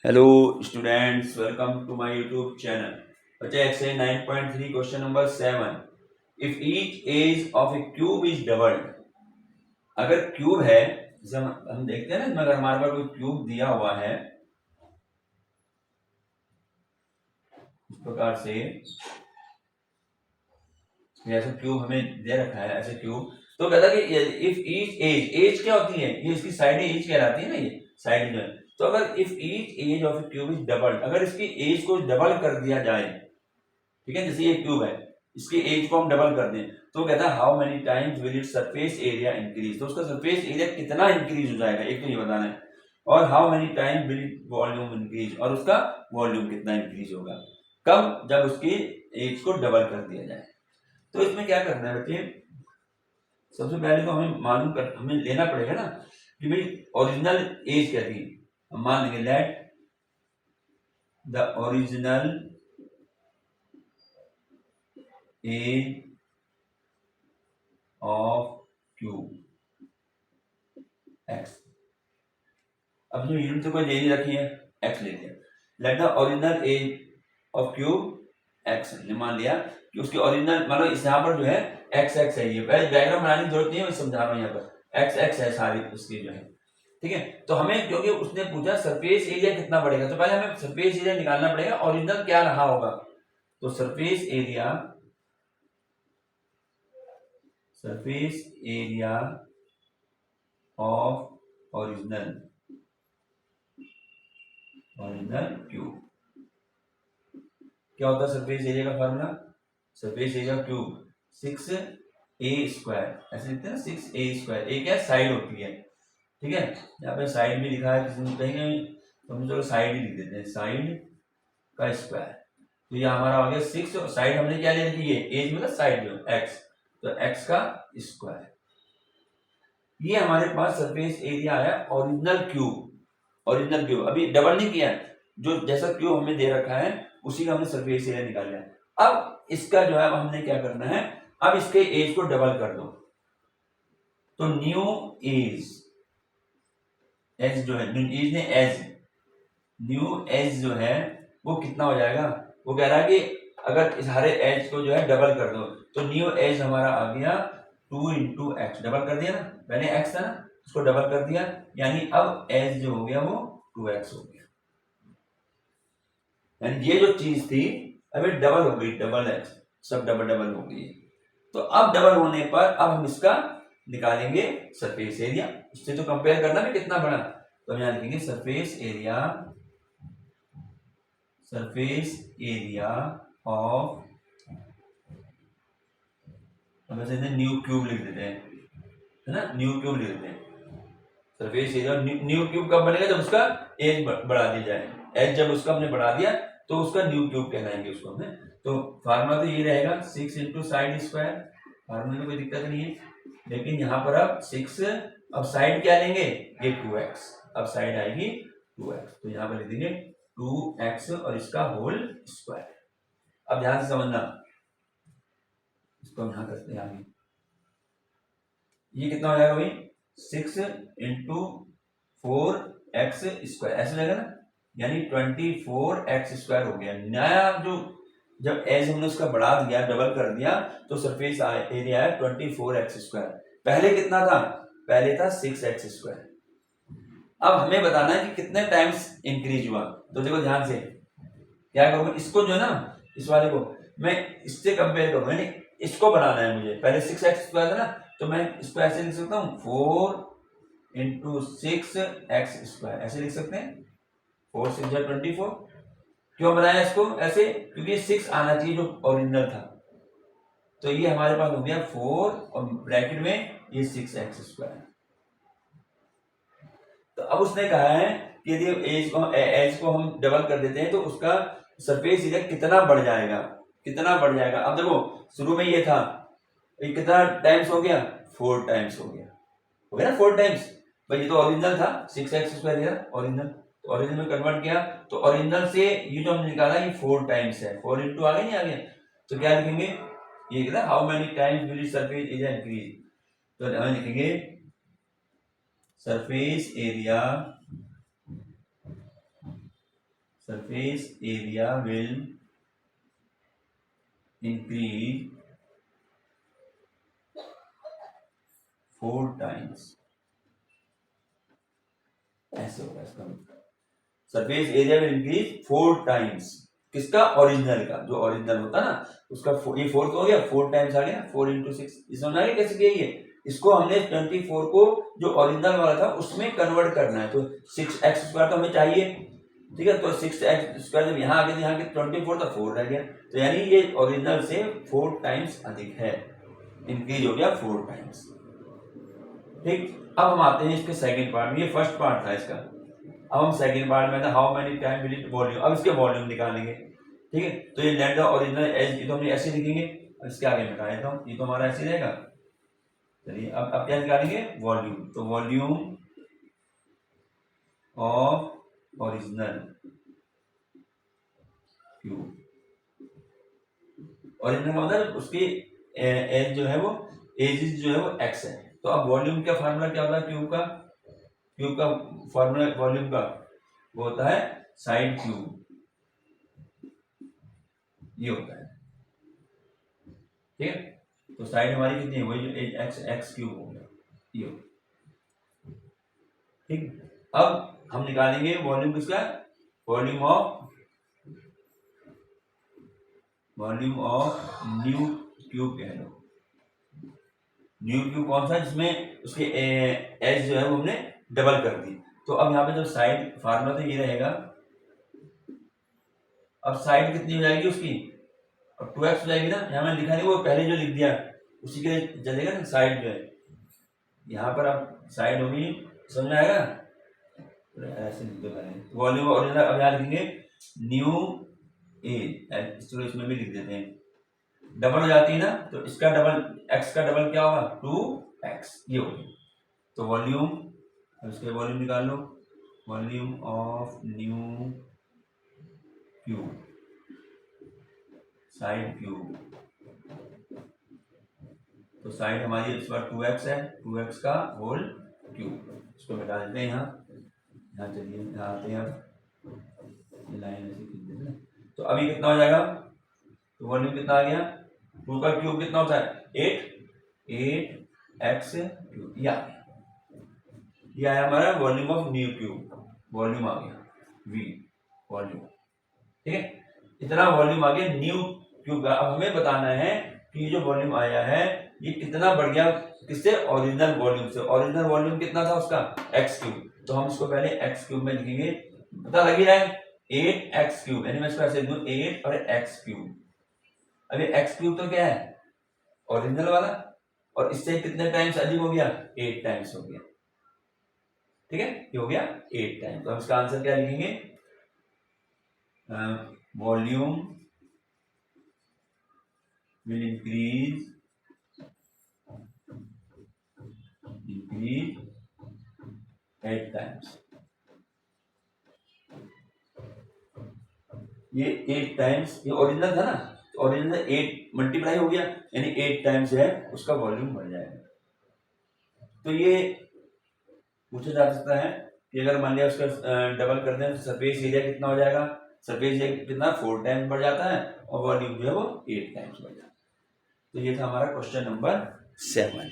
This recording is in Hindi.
Hello students, welcome to my YouTube channel. बच्चे exercise 9.3 question number 7। If each edge of a cube is doubled, अगर क्यूब है, जैसे हम देखते हैं ना, अगर हमारे पास कोई क्यूब दिया हुआ है इस प्रकार से, जैसे क्यूब हमें दे रखा है ऐसे क्यूब, तो कहता है कि इफ ईच एज, एज क्या होती है, ये इसकी साइड एज कहलाती है ना, ये साइड जो है। तो अगर if each edge of a cube is doubled, अगर इसकी एज को डबल कर दिया जाए, ठीक है, जैसे ये क्यूब है, इसकी एज को हम डबल कर दें, तो कहता है how many times will it surface area increase, तो उसका सरफेस एरिया कितना इंक्रीज हो जाएगा, एक तो ये बताना है। और how many time will it volume increase, और उसका वॉल्यूम कितना इंक्रीज होगा, कब, जब उसकी एज को डबल कर दिया जाए। तो इसमें क्या करना है बच्चे, सबसे पहले तो हमें लेना पड़ेगा ना कि भाई ओरिजिनल एज क्या थी। हम मान लेंगे let the original edge of cube X. अब जो यूनिट तो कोई दे नहीं रखी है, एक्स लेते हैं। Let the original edge of cube X, ने मान लिया कि उसकी ओरिजिनल, मतलब इस यहाँ पर जो है एक्स एक्स है, ये डायग्राम बनाने की जरूरत नहीं है, मैं समझा रहा हूँ, यहाँ पर एक्स एक्स है सारी उसकी जो है, ठीक है। तो हमें, क्योंकि उसने पूछा सरफेस एरिया कितना बढ़ेगा, तो पहले हमें सरफेस एरिया निकालना पड़ेगा, ओरिजिनल क्या रहा होगा। तो surface area of original cube क्या होता है, सरफेस एरिया का formula, surface area cube 6a², ऐसे लिखते हैं ना, 6a², ए क्या साइड होती है, ठीक है। यहाँ पे साइड भी लिखा है, किसी ने कहीं तो हम चलो साइड ही लिख देते हैं, साइड का स्क्वायर। तो ये हमारा हो गया 6, और साइड हमने क्या ले रखी है, एज मतलब साइड जो एक्स, तो एक्स का स्क्वायर। ये हमारे पास सरफेस एरिया आया ओरिजिनल क्यूब, अभी डबल नहीं किया, जो जैसा क्यूब हमें दे रखा है उसी का हमने सरफेस एरिया निकाला है। अब इसका जो है हमने क्या करना है, अब इसके एज को डबल कर दो, तो न्यू एज, एज जो है, एज ने एज, न्यू एज जो है वो कितना हो जाएगा, वो कह रहा है कि अगर इस हरे एज को जो है डबल कर दो, तो न्यू एज हमारा आ गया 2 × x, डबल कर दिया ना, पहले x था ना, उसको डबल कर दिया, यानी अब एज जो हो गया वो 2x हो गया, यानी ये जो चीज थी अभी डबल हो गई, डबल एक्स, सब डबल डबल हो गई। तो अब डबल होने पर अब हम इसका निकालेंगे सरफेस एरिया, उससे तो कंपेयर करना भी कितना बड़ा, तो हम यहां लिखेंगे सरफेस एरिया ऑफ, हम ऐसे न्यू क्यूब लिख देते हैं, है ना, न्यू क्यूब लिख देते हैं। सरफेस एरिया न्यू क्यूब कब बनेगा, जब उसका एज बढ़ा दिया जाए, एज जब उसका हमने बढ़ा दिया तो उसका न्यू क्यूब कहलाएंगे उसको हमें। तो फार्मूला तो ये रहेगा 6 × साइड स्क्वायर, फार्मूले में कोई दिक्कत नहीं है, लेकिन यहाँ पर अब 6, अब साइड क्या लेंगे, ये 2x, अब साइड आएगी 2x, तो यहाँ पर लिख देंगे 2x और इसका होल स्क्वायर। अब ध्यान से समझना, इसको हम यहाँ करते हैं आगे, ये कितना हो जाएगा भाई, 6 × 4x², ऐसे लगेगा ना, यानी 24x² हो गया। नया जो, जब एज हमने उसका बढ़ा दिया, डबल कर दिया, तो सरफेस एरिया है 24x²। पहले कितना था, पहले था 6x²। अब हमें बताना है कि कितने टाइम्स इंक्रीज हुआ, तो देखो ध्यान से क्या करूंगा, इसको जो है ना, इस वाले को मैं इससे कंपेयर करूंगा, यानी इसको बनाना है मुझे, पहले 6x² था ना, तो मैं इसको ऐसे लिख सकता हूँ 4 × 6x², ऐसे लिख सकते हैं, 4 × 6 = 24। क्यों बनाया इसको ऐसे, क्योंकि 6 आना चाहिए जो ओरिजिनल था, तो ये हमारे पास हो गया 4 और ब्रैकेट में ये 6x²। तो अब उसने कहा है कि यदि एज को हम डबल कर देते हैं तो उसका सरफेस एरिया कितना बढ़ जाएगा, कितना बढ़ जाएगा। अब देखो शुरू में ये था, ये कितना टाइम्स हो गया, 4 टाइम्स हो गया ना, 4 टाइम्स, भाई ये तो ओरिजिनल था 6x² ओरिजिनल, तो ओरिजिनल में कन्वर्ट किया, तो ओरिजिनल से ये जो हमने निकाला ये 4 टाइम्स है, 4 × आ गया नहीं आ गया, तो क्या लिखेंगे, ये कहता है how many times will surface area increase, तो हम लिखेंगे surface area surface area will increase 4 times, ऐसे होगा इसका मतलब। Surface area will increase 4 times, किसका? ओरिजिनल का, जो ओरिजिनल होता ना उसका। ये 4 तो हो गया, 4 टाइम्स आ गया, 4 × 6। समझ आ गया कैसे किया ये? इसको हमने 24 को जो ओरिजिनल वाला था उसमें कन्वर्ट करना है, तो 6x² तो हमें चाहिए, ठीक है। तो 6x² जब यहाँ आ गया, यहाँ के 24 था, 4 रह गया, तो यानी ये ओरिजिनल से 4 टाइम्स अधिक है, इंक्रीज हो गया 4 टाइम्स, ठीक। अब हम आते हैं इसके सेकंड पार्ट में, ये फर्स्ट पार्ट था इसका। अब हम सेकंड पार्ट में था how many time will it volume, अब इसके वॉल्यूम निकालेंगे, ठीक है। तो ये लेट द ओरिजिनल एज, ये तो हम ऐसे लिखेंगे, इसके आगे मिटा देता हूँ, ये तो हमारा ऐसे रहेगा। चलिए अब क्या निकालेंगे? वॉल्यूम। तो volume of original cube, original मतलब उसकी एज जो है वो, एज जो है वो x है। तो अब वॉल्यूम का फार्मूला क्या होता है क्यूब का? क्यूब का फार्मूला वॉल्यूम का वो होता है साइड क्यूब, ये होता है, ठीक है। तो साइड हमारी कितनी है? वही जो x क्यूब हो गया, ये, ठीक। अब हम निकालेंगे वॉल्यूम किसका? वॉल्यूम ऑफ न्यू क्यूब कह लो। न्यू क्यूब कौन सा? जिसमें उसके एज जो है वो हमने डबल कर दी। तो अब यहाँ पे जो साइड फार्मूला तो ये रहेगा, अब साइड कितनी हो जाएगी उसकी? अब 2x हो जाएगी ना, यहाँ मैंने लिखा नहीं, वो पहले जो लिख दिया उसी के चलेगा ना, साइड जो है यहाँ पर अब साइड होगी, समझ में आएगा? ऐसे लिख दो पहले वॉल्यूम ओरिजिनल। अब यहाँ लिखेंगे न्यू ए, चलो इसमें भी लिख देते हैं, डबल हो जाती है ना, तो इसका डबल, x का डबल क्या होगा? 2x, ये हो गया। तो वॉल्यूम, अब इसके वॉल्यूम निकाल लो, volume of new cube, side cube, तो साइड हमारी इस बार 2x है, 2x का होल क्यूब। इसको मिटा देते हैं यहाँ चलिए यहाँ आते हैं, ये लाइन ऐसे खींच देते हैं। तो अभी कितना हो जाएगा? तो वॉल्यूम कितना आ गया? 2 का क्यूब कितना होता है? 8x क्यूब, ये आया हमारा volume of new cube, volume आ गया v, वॉल्यूम, ठीक है। इतना वॉल्यूम आ गया न्यू क्यूब का। अब हमें बताना है कि जो वॉल्यूम आया है ये कितना बढ़ गया, किससे? ओरिजिनल वॉल्यूम से। ओरिजिनल वॉल्यूम कितना था उसका? x cube. तो हम इसको पहले x क्यूब में लिखेंगे, पता लग ही रहा है 8x क्यूब, यानी मैं इसको ऐसे लिख दूं 8 और x क्यूब। अब ये x क्यूब तो क्या है? ओरिजिनल वाला, और इससे कितने टाइम्स अधिक हो गया? 8 टाइम्स हो गया, ठीक है, ये हो गया 8 टाइम्स। तो हम इसका आंसर क्या लिखेंगे? Volume will increase 8 times. ये 8 टाइम्स, ये ओरिजिनल था ना, तो ओरिजिनल 8 मल्टीप्लाई हो गया, यानी 8 टाइम्स है उसका वॉल्यूम बढ़ जाएगा। तो ये पूछा जा सकता है कि अगर मान लिया उसका डबल कर दें तो सरफेस एरिया कितना हो जाएगा? सरफेस एरिया कितना? 4 टाइम्स बढ़ जाता है, और वॉल्यूम जो है वो 8 टाइम्स बढ़ जाता है। तो ये था हमारा क्वेश्चन नंबर 7।